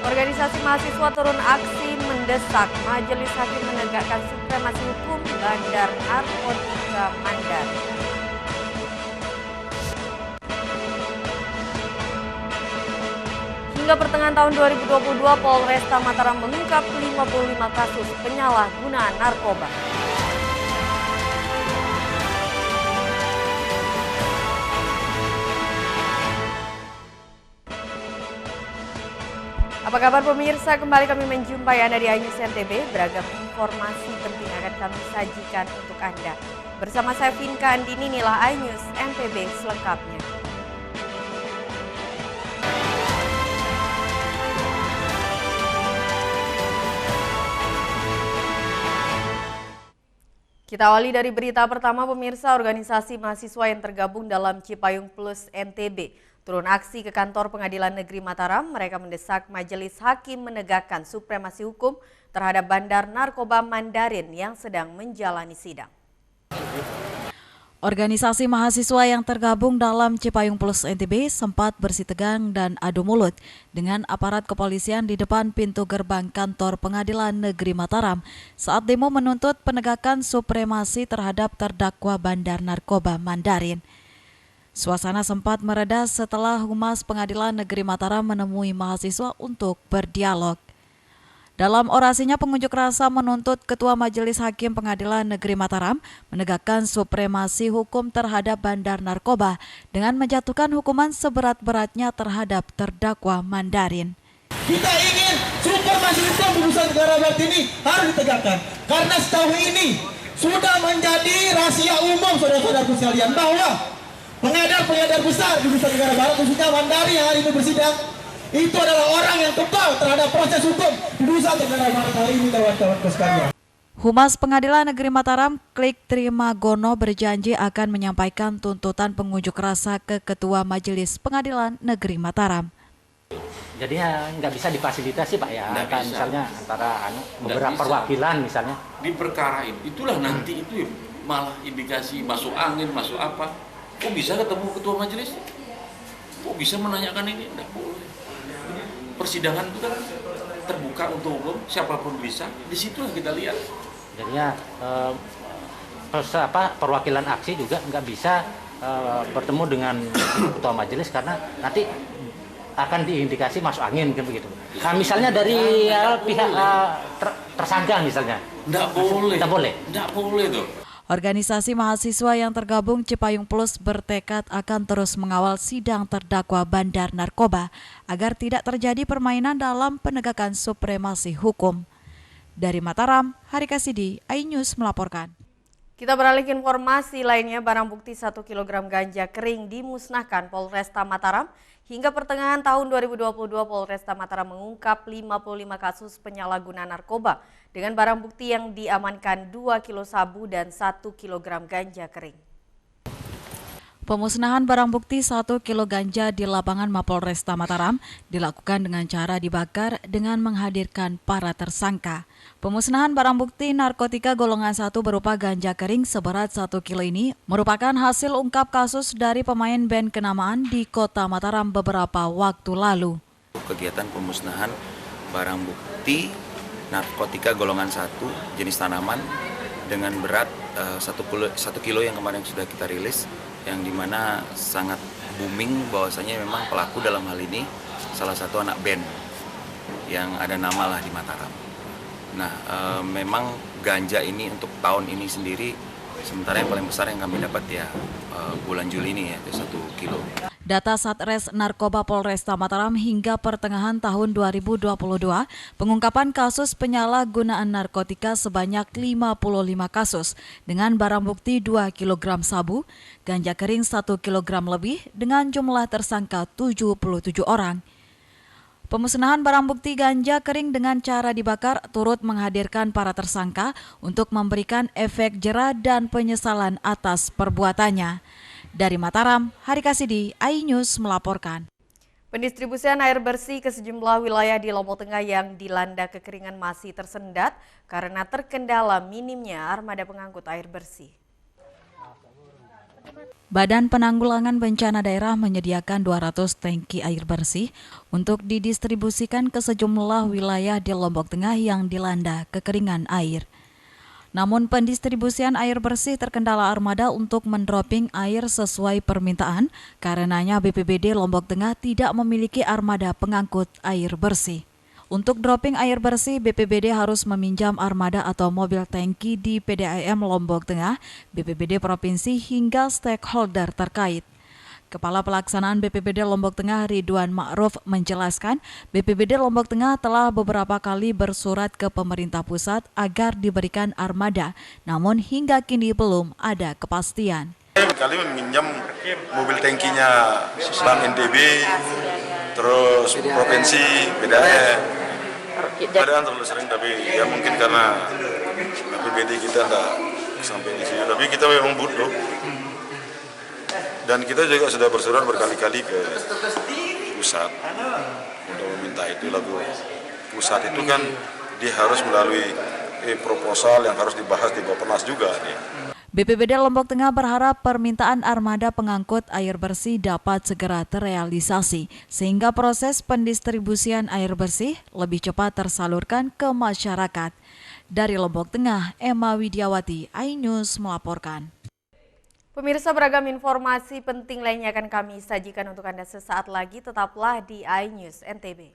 Organisasi mahasiswa turun aksi mendesak Majelis Hakim menegakkan supremasi hukum Bandar Narkotika Mandar. Hingga pertengahan tahun 2022, Polresta Mataram mengungkap 55 kasus penyalahgunaan narkoba. Apa kabar pemirsa? Kembali kami menjumpai Anda di iNews NTB. Beragam informasi penting akan kami sajikan untuk Anda. Bersama saya Vinka Andini, inilah iNews NTB selengkapnya. Kita awali dari berita pertama pemirsa. Organisasi mahasiswa yang tergabung dalam Cipayung Plus NTB turun aksi ke kantor Pengadilan Negeri Mataram. Mereka mendesak Majelis Hakim menegakkan supremasi hukum terhadap Bandar Narkoba Mandarin yang sedang menjalani sidang. Organisasi mahasiswa yang tergabung dalam Cipayung Plus NTB sempat bersih tegang dan adu mulut dengan aparat kepolisian di depan pintu gerbang kantor Pengadilan Negeri Mataram saat demo menuntut penegakan supremasi terhadap terdakwa Bandar Narkoba Mandarin. Suasana sempat mereda setelah Humas Pengadilan Negeri Mataram menemui mahasiswa untuk berdialog. Dalam orasinya, pengunjuk rasa menuntut Ketua Majelis Hakim Pengadilan Negeri Mataram menegakkan supremasi hukum terhadap Bandar Narkoba dengan menjatuhkan hukuman seberat-beratnya terhadap terdakwa Mandarin. Kita ingin supremasi hukum di Nusa Tenggara Barat ini harus ditegakkan karena setahu ini sudah menjadi rahasia umum saudara-saudaraku sekalian bahwa pengedar-pengedar besar di Nusa Tenggara Barat, khususnya Mandarin yang hari ini bersidang, itu adalah orang yang kebal terhadap proses hukum di Nusa Tenggara Barat hari ini, kawan-kawan sekalian. Humas Pengadilan Negeri Mataram, Klik Trimagono, berjanji akan menyampaikan tuntutan pengunjuk rasa ke Ketua Majelis Pengadilan Negeri Mataram. Jadinya nggak bisa difasilitasi Pak ya, kan misalnya antara beberapa perwakilan misalnya. Di perkara itulah nanti itu malah indikasi masuk angin, masuk apa. Kok bisa ketemu ketua majelis? Kok bisa menanyakan ini? Tidak boleh. Persidangan itu kan terbuka untuk umum, siapapun bisa. Di situlah kita lihat. Jadinya perwakilan aksi juga nggak bisa bertemu dengan ketua majelis karena nanti akan diindikasi masuk angin kan begitu. Nah misalnya dari pihak tersangka misalnya. Tidak boleh. Tidak boleh. Tidak boleh tuh. Organisasi mahasiswa yang tergabung Cipayung Plus bertekad akan terus mengawal sidang terdakwa Bandar Narkoba agar tidak terjadi permainan dalam penegakan supremasi hukum. Dari Mataram, Hari Kasidi, iNews melaporkan. Kita beralih ke informasi lainnya. Barang bukti 1 kg ganja kering dimusnahkan Polresta Mataram. Hingga pertengahan tahun 2022, Polresta Mataram mengungkap 55 kasus penyalahgunaan narkoba dengan barang bukti yang diamankan 2 kilo sabu dan 1 kg ganja kering. Pemusnahan barang bukti 1 kilo ganja di lapangan Mapolresta Mataram dilakukan dengan cara dibakar dengan menghadirkan para tersangka. Pemusnahan barang bukti narkotika golongan 1 berupa ganja kering seberat 1 kilo ini merupakan hasil ungkap kasus dari pemain band kenamaan di Kota Mataram beberapa waktu lalu. Kegiatan pemusnahan barang bukti narkotika golongan 1 jenis tanaman dengan berat 1 kilo yang kemarin sudah kita rilis, yang dimana sangat booming bahwasanya memang pelaku dalam hal ini salah satu anak band yang ada nama lah di Mataram. Nah, memang ganja ini untuk tahun ini sendiri sementara yang paling besar yang kami dapat ya bulan Juli ini ya 1 kilo. Data Satres Narkoba Polresta Mataram hingga pertengahan tahun 2022, pengungkapan kasus penyalahgunaan narkotika sebanyak 55 kasus dengan barang bukti 2 kg sabu, ganja kering 1 kg lebih dengan jumlah tersangka 77 orang. Pemusnahan barang bukti ganja kering dengan cara dibakar turut menghadirkan para tersangka untuk memberikan efek jera dan penyesalan atas perbuatannya. Dari Mataram, Hari Kasidi, iNews melaporkan. Pendistribusian air bersih ke sejumlah wilayah di Lombok Tengah yang dilanda kekeringan masih tersendat karena terkendala minimnya armada pengangkut air bersih. Badan Penanggulangan Bencana Daerah menyediakan 200 tangki air bersih untuk didistribusikan ke sejumlah wilayah di Lombok Tengah yang dilanda kekeringan air. Namun pendistribusian air bersih terkendala armada untuk mendropping air sesuai permintaan, karenanya BPBD Lombok Tengah tidak memiliki armada pengangkut air bersih. Untuk dropping air bersih, BPBD harus meminjam armada atau mobil tangki di PDAM Lombok Tengah, BPBD Provinsi hingga stakeholder terkait. Kepala Pelaksanaan BPBD Lombok Tengah Ridwan Ma'ruf menjelaskan, BPBD Lombok Tengah telah beberapa kali bersurat ke pemerintah pusat agar diberikan armada, namun hingga kini belum ada kepastian. Kali meminjam mobil tangkinya Bank NTB, terus Provinsi, PDAM. Padahal terlalu sering, tapi ya mungkin karena APBD kita tidak sampai di sini, tapi kita memang butuh. Dan kita juga sudah bersurat berkali-kali ke pusat untuk meminta itu. Lalu pusat itu kan dia harus melalui proposal yang harus dibahas di Bappenas juga. BPBD Lombok Tengah berharap permintaan armada pengangkut air bersih dapat segera terrealisasi, sehingga proses pendistribusian air bersih lebih cepat tersalurkan ke masyarakat. Dari Lombok Tengah, Emma Widiawati, iNews melaporkan. Pemirsa, beragam informasi penting lainnya akan kami sajikan untuk Anda sesaat lagi. Tetaplah di iNews NTB.